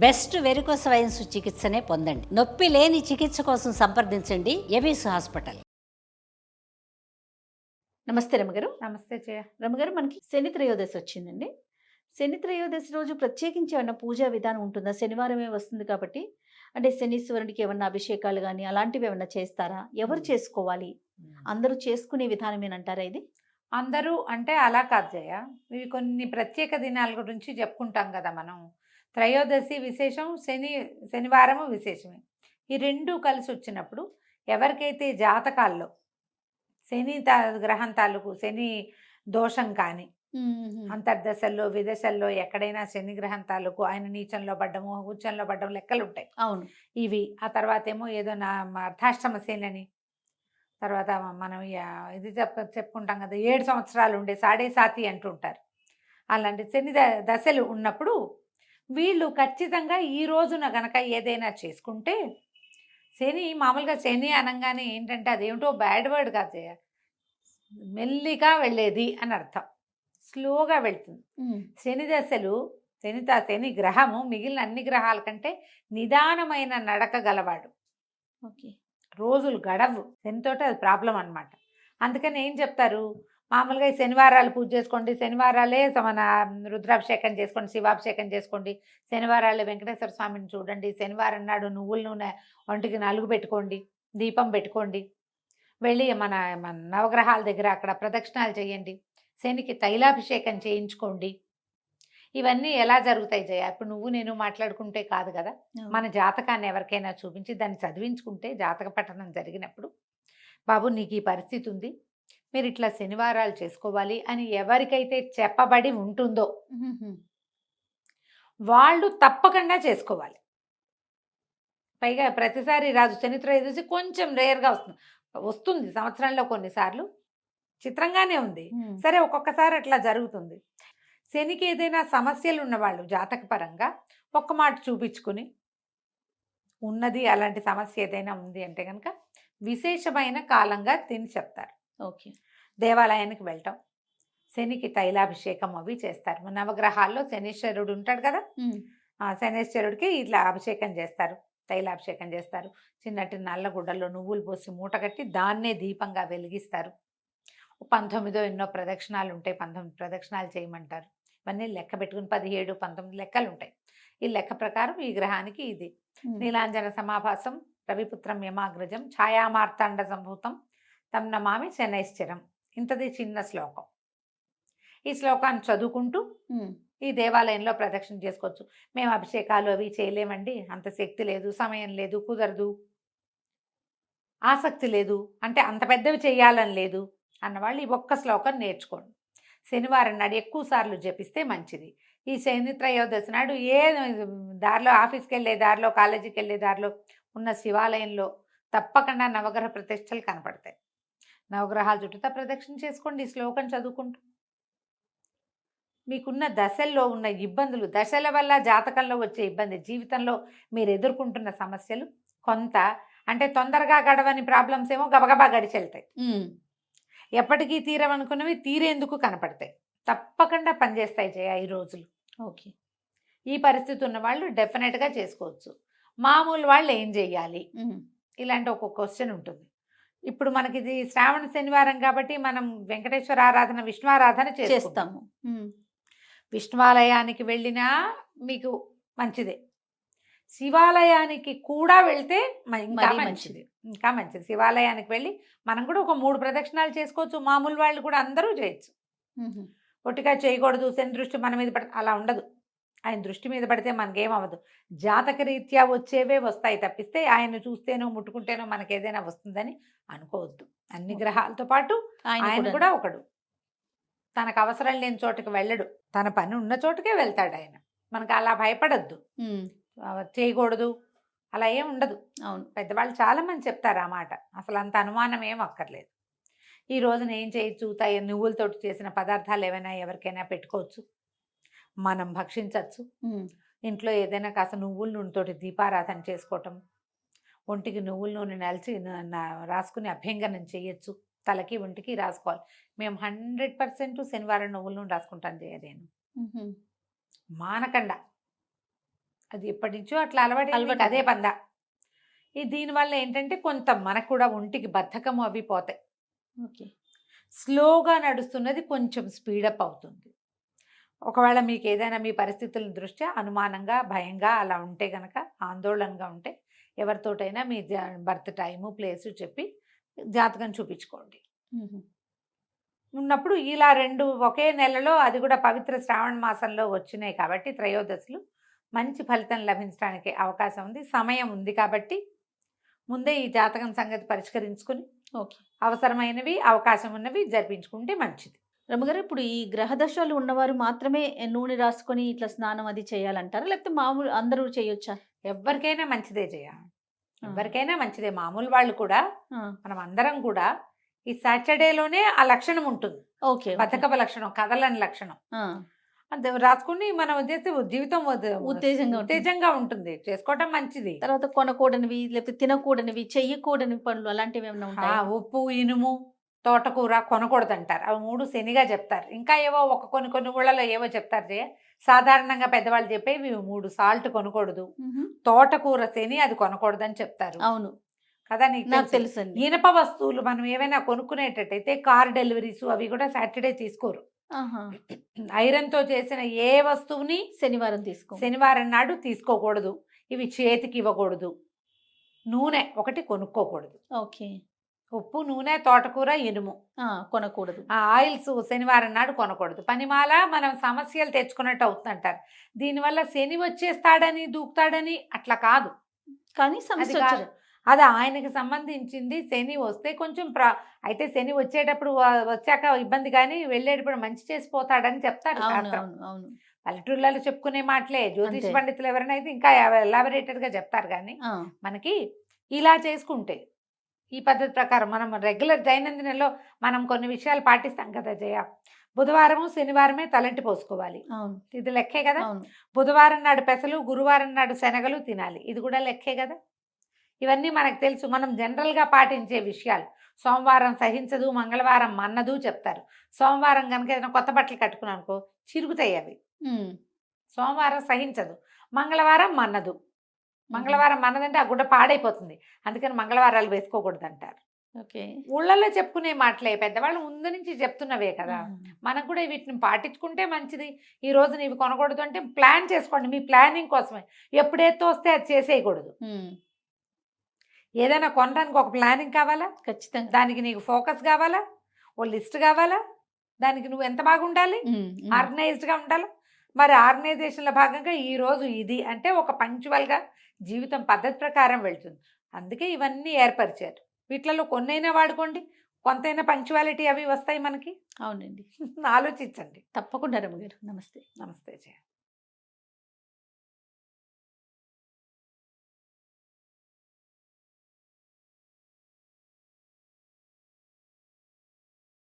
Best varicose wines చికిత్సనే పొందండి. నొప్పి లేని చికిత్స కోసం సంప్రదించండి ఎబిస్ హాస్పిటల్. నమస్తే రమగారు. నమస్తే జయ. రమగారు, మనకి శని త్రయోదశి వచ్చిందండి. శని త్రయోదశి రోజు ప్రత్యేకించి ఏమన్నా పూజా విధానం ఉంటుందా? శనివారమే వస్తుంది కాబట్టి, అంటే శనీశ్వరుడికి ఏమన్నా అభిషేకాలు కానీ అలాంటివి ఏమన్నా చేస్తారా? ఎవరు చేసుకోవాలి? అందరూ చేసుకునే విధానమేనంటారా ఇది? అందరూ అంటే అలా కాదు జయ. ఇవి కొన్ని ప్రత్యేక దినాల గురించి చెప్పుకుంటాం కదా మనం. త్రయోదశి విశేషం, శనివారము విశేషమే. ఈ రెండు కలిసి వచ్చినప్పుడు ఎవరికైతే జాతకాల్లో గ్రహం తాలూకు శని దోషం కానీ, అంతర్దశల్లో విదశల్లో ఎక్కడైనా శని గ్రహం తాలూకు ఆయన నీచంలో పడ్డము, ఉచ్చంలో పడ్డము లెక్కలు ఉంటాయి. అవును. ఇవి ఆ తర్వాత ఏమో ఏదో అర్ధాష్టమ శని అని, తర్వాత మనం ఇది చెప్పుకుంటాం కదా, 7 సంవత్సరాలు ఉండే సాడే సాతి అంటుంటారు. అలాంటి శని దశలు ఉన్నప్పుడు వీళ్ళు ఖచ్చితంగా ఈ రోజున గనక ఏదైనా చేసుకుంటే, శని మామూలుగా శని అనగానే ఏంటంటే అదేమిటో బ్యాడ్ వర్డ్ కాదు, మెల్లిగా వెళ్ళేది అని అర్థం. స్లోగా వెళ్తుంది. శని దశలు, శని గ్రహము మిగిలిన అన్ని గ్రహాల కంటే నిదానమైన నడక గలవాడు. ఓకే. రోజులు గడవు శనితోటి, అది ప్రాబ్లం అనమాట. అందుకని ఏం చెప్తారు, మామూలుగా ఈ శనివారాలు పూజ చేసుకోండి, శనివారాలే మన రుద్రాభిషేకం చేసుకోండి, శివాభిషేకం చేసుకోండి, శనివారాలు వెంకటేశ్వర స్వామిని చూడండి, శనివారం నాడు నువ్వుల నూనె ఒంటికి నలుగు పెట్టుకోండి, దీపం పెట్టుకోండి, వెళ్ళి మన నవగ్రహాల దగ్గర అక్కడ ప్రదక్షిణాలు చేయండి, శనికి తైలాభిషేకం చేయించుకోండి. ఇవన్నీ ఎలా జరుగుతాయి జయ? ఇప్పుడు నువ్వు నేను మాట్లాడుకుంటే కాదు కదా, మన జాతకాన్ని ఎవరికైనా చూపించి దాన్ని చదివించుకుంటే, జాతక పఠనం జరిగినప్పుడు బాబు నీకు ఈ పరిస్థితి ఉంది, మీరు ఇట్లా శనివారాలు చేసుకోవాలి అని ఎవరికైతే చెప్పబడి ఉంటుందో వాళ్ళు తప్పకుండా చేసుకోవాలి. పైగా ప్రతిసారి రాజు శని త్రయోదశి కొంచెం రేర్గా వస్తుంది సంవత్సరంలో, కొన్నిసార్లు చిత్రంగానే ఉంది. సరే, ఒక్కొక్కసారి అట్లా జరుగుతుంది. శనికి ఏదైనా సమస్యలు ఉన్నవాళ్ళు జాతకపరంగా ఒక్క మాట చూపించుకుని ఉన్నది, అలాంటి సమస్య ఏదైనా ఉంది అంటే కనుక విశేషమైన కాలంగా తిని చెప్తారు. ఓకే. దేవాలయానికి వెళ్ళటం, శనికి తైలాభిషేకం అవి చేస్తారు. నవగ్రహాల్లో శనీశ్వరుడు ఉంటాడు కదా, ఆ శనీశ్వరుడికి ఇట్లా అభిషేకం చేస్తారు, తైలాభిషేకం చేస్తారు. చిన్నటి నల్ల గుడ్డల్లో నువ్వులు పోసి మూట కట్టి దాన్నే దీపంగా వెలిగిస్తారు. 19 ఎన్నో ప్రదక్షిణాలు ఉంటాయి, 19 ప్రదక్షిణాలు చేయమంటారు. ఇవన్నీ లెక్క పెట్టుకుని 17, 19 లెక్కలు ఉంటాయి. ఈ లెక్క ప్రకారం ఈ గ్రహానికి ఇది నీలాంజన సమాభాసం రవిపుత్రం యమాగ్రజం ఛాయామార్తాండ సంభూతం తం నమామి శనైశ్చరం. ఇంతది చిన్న శ్లోకం. ఈ శ్లోకాన్ని చదువుకుంటూ ఈ దేవాలయంలో ప్రదక్షిణ చేసుకోవచ్చు. మేము అభిషేకాలు అవి చేయలేమండి, అంత శక్తి లేదు, సమయం లేదు, కుదరదు, ఆసక్తి లేదు, అంటే అంత పెద్దవి చేయాలని లేదు అన్నవాళ్ళు ఈ ఒక్క శ్లోకం నేర్చుకోండి. శనివారం నాడు ఎక్కువ సార్లు జపిస్తే మంచిది. ఈ శని త్రయోదశి నాడు దారిలో ఆఫీస్కి వెళ్ళే దారిలో, కాలేజీకి వెళ్ళే దారిలో ఉన్న శివాలయంలో తప్పకుండా నవగ్రహ ప్రతిష్టలు కనపడతాయి. నవగ్రహాల చుట్టూతా ప్రదక్షిణ చేసుకోండి ఈ శ్లోకం చదువుకుంటూ. మీకున్న దశల్లో ఉన్న ఇబ్బందులు, దశల వల్ల జాతకంలో వచ్చే ఇబ్బంది, జీవితంలో మీరు ఎదుర్కొంటున్న సమస్యలు కొంత, అంటే తొందరగా గడవని ప్రాబ్లమ్స్ ఏమో గబగబా గడిచి వెళ్తాయి. ఎప్పటికీ తీరవనుకున్నవి తీరేందుకు కనపడతాయి. తప్పకుండా పనిచేస్తాయి జయ ఈ రోజులు. ఓకే. ఈ పరిస్థితి ఉన్న వాళ్ళు డెఫినెట్గా చేసుకోవచ్చు. మామూలు వాళ్ళు ఏం చెయ్యాలి, ఇలాంటి ఒక క్వశ్చన్ ఉంటుంది. ఇప్పుడు మనకి ఇది శ్రావణ శనివారం కాబట్టి మనం వెంకటేశ్వర ఆరాధన, విష్ణు ఆరాధన చేస్తాము. విష్ణువాలయానికి వెళ్ళినా మీకు మంచిదే, శివాలయానికి కూడా వెళ్తే ఇంకా మంచిది, ఇంకా మంచిది. శివాలయానికి వెళ్ళి మనం కూడా ఒక 3 ప్రదక్షిణాలు చేసుకోవచ్చు. మామూలు వాళ్ళు కూడా అందరూ చేయొచ్చు. ఒట్టిగా చేయకూడదు, శని దృష్టి మన మీద పడితే అలా ఉండదు. ఆయన దృష్టి మీద పడితే మనకేమవ్వదు. జాతక రీత్యా వచ్చేవే వస్తాయి తప్పిస్తే ఆయన చూస్తేనో ముట్టుకుంటేనో మనకి ఏదైనా వస్తుందని అనుకోవద్దు. అన్ని గ్రహాలతో పాటు ఆయన కూడా ఒకడు. తనకు అవసరం లేని చోటుకి వెళ్ళడు, తన పని ఉన్న చోటుకే వెళ్తాడు ఆయన. మనకు అలా భయపడద్దు, చేయకూడదు అలా ఏం ఉండదు. అవును, పెద్దవాళ్ళు చాలా మంది చెప్తారు ఆ మాట, అసలు అంత అనుమానం ఏం అక్కర్లేదు. ఈ రోజున ఏం చేయొచ్చు, నువ్వులతోటి చేసిన పదార్థాలు ఏమైనా ఎవరికైనా పెట్టుకోవచ్చు, మనం భక్షించవచ్చు. ఇంట్లో ఏదైనా కాస్త నువ్వుల నూనెతోటి దీపారాధన చేసుకోవటం, ఒంటికి నువ్వుల నూనె నలిచి రాసుకుని అభ్యంగనం చేయొచ్చు. తలకి ఒంటికి రాసుకోవాలి. మేము 100% శనివారం నువ్వుల నూనె రాసుకుంటాను జయ. నేను మానకండా అది ఎప్పటి నుంచో అట్లా అలవాటు అలవాటు. అదే పందా. దీనివల్ల ఏంటంటే కొంత మనకు కూడా ఒంటికి బద్ధకము అవి పోతాయి. ఓకే. స్లోగా నడుస్తున్నది కొంచెం స్పీడప్ అవుతుంది. ఒకవేళ మీకు ఏదైనా మీ పరిస్థితుల దృష్ట్యా అనుమానంగా, భయంగా అలా ఉంటే గనక, ఆందోళనగా ఉంటే ఎవరితోటైనా మీ బర్త్ టైము, ప్లేసు చెప్పి జాతకం చూపించుకోండి. ఉన్నప్పుడు ఇలా 2 ఒకే నెలలో, అది కూడా పవిత్ర శ్రావణ మాసంలో వచ్చినాయి కాబట్టి త్రయోదశులు, మంచి ఫలితం లభించడానికి అవకాశం ఉంది. సమయం ఉంది కాబట్టి ముందే ఈ జాతకం సంగతి పరిష్కరించుకుని ఓకే. అవసరమైనవి, అవకాశం ఉన్నవి జరిపించుకుంటే మంచిది. రమ్మగారు, ఇప్పుడు ఈ గ్రహ దశలు ఉన్నవారు మాత్రమే నూనె రాసుకొని ఇట్లా స్నానం అది చేయాలంటారా, లేకపోతే మామూలు అందరూ చేయొచ్చా? ఎవరికైనా మంచిదే ఎవరికైనా మంచిదే. మామూలు వాళ్ళు కూడా, మనం అందరం కూడా ఈ సాటర్డేలోనే ఆ లక్షణం ఉంటుంది. ఓకే. బతకవ లక్షణం, కదలని లక్షణం. అది రాసుకుని మనం చేస్తే జీవితం ఉత్తేజంగా ఉంటుంది. చేసుకోవటం మంచిది. తర్వాత కొనకూడనివి, లేకపోతే తినకూడనివి, చెయ్యకూడని పనులు అలాంటివి ఏమైనా ఉంటాయా? ఉప్పు, ఇనుము, తోటకూర కొనకూడదంటారు. అవి 3 శనిగా చెప్తారు. ఇంకా ఏవో కొన్ని ఊళ్ళలో ఏవో చెప్తారు. సాధారణంగా పెద్దవాళ్ళు చెప్పేవి 3 సాల్ట్ కొనకూడదు, తోటకూర శని అది కొనకూడదని చెప్తారు. అవును కదా, నీకు నాకు తెలుసండి. ఇనప వస్తువులు మనం ఏవైనా కొనుక్కునేటట్టయితే కార్ డెలివరీస్ అవి కూడా సాటర్డే తీసుకోరు. ఐరన్తో చేసిన ఏ వస్తువుని శనివారం నాడు తీసుకోకూడదు. ఇవి చేతికి ఇవ్వకూడదు. నూనె ఒకటి కొనుక్కోకూడదు. ఓకే. ఉప్పు, నూనె, తోటకూర, ఇనుము కొనకూడదు. ఆయిల్స్ శనివారం నాడు కొనకూడదు. పనిమాల మనం సమస్యలు తెచ్చుకున్నట్టు అవుతుందంటారు. దీనివల్ల శని వచ్చేస్తాడని, దూకుతాడని అట్లా కాదు. కానీ సమస్య అది ఆయనకి సంబంధించింది. శని వస్తే కొంచెం అయితే శని వచ్చేటప్పుడు వచ్చాక ఇబ్బంది, కానీ వెళ్ళేటప్పుడు మంచి చేసిపోతాడని చెప్తారు శాస్త్రం. పల్లెటూళ్ళలో చెప్పుకునే మాటలే. జ్యోతిష్ పండితులు ఎవరైనా అయితే ఇంకా ఎలాబరేటెడ్గా చెప్తారు. కానీ మనకి ఇలా చేసుకుంటే ఈ పద్ధతి ప్రకారం మనం రెగ్యులర్ దైనందినంలో మనం కొన్ని విషయాలు పాటిస్తాం కదా జయ. బుధవారము, శనివారమే తలంటి పోసుకోవాలి. ఇది లెక్కే కదా. బుధవారం నాడు పెసలు, గురువారం నాడు శనగలు తినాలి. ఇది కూడా లెక్కే కదా. ఇవన్నీ మనకు తెలుసు. మనం జనరల్గా పాటించే విషయాలు. సోమవారం సహించదు, మంగళవారం మన్నదు చెప్తారు. సోమవారం కనుక ఏదైనా కొత్త బట్టలు కట్టుకున్నాను అనుకో, చిరుగుతాయి అవి. సోమవారం సహించదు, మంగళవారం మన్నదు. మంగళవారం మన్నదంటే ఆ గుడ్డ పాడైపోతుంది. అందుకని మంగళవారాలు వేసుకోకూడదు అంటారు. ఊళ్ళల్లో చెప్పుకునే మాటలే, పెద్దవాళ్ళు ముందు నుంచి చెప్తున్నవే కదా. మనకు కూడా వీటిని పాటించుకుంటే మంచిది. ఈ రోజు నీవి కొనకూడదు అంటే ప్లాన్ చేసుకోండి, మీ ప్లానింగ్ కోసమే. ఎప్పుడైతే వస్తే అది చేసేయకూడదు. ఏదైనా కొనడానికి ఒక ప్లానింగ్ కావాలా ఖచ్చితంగా. దానికి నీకు ఫోకస్ కావాలా, ఓ లిస్ట్ కావాలా, దానికి నువ్వు ఎంత బాగా ఉండాలి, ఆర్గనైజ్డ్గా ఉండాలి. మరి ఆర్గనైజేషన్లో భాగంగా ఈరోజు ఇది అంటే ఒక పంక్చువల్గా జీవితం పద్ధతి ప్రకారం వెళ్తుంది. అందుకే ఇవన్నీ ఏర్పరిచారు. వీటిలలో కొన్నైనా వాడుకోండి, కొంతైనా పంక్చువాలిటీ అవి వస్తాయి మనకి. అవునండి. ఆలోచించండి తప్పకుండా రమ్మ గారు. నమస్తే. నమస్తే జయ.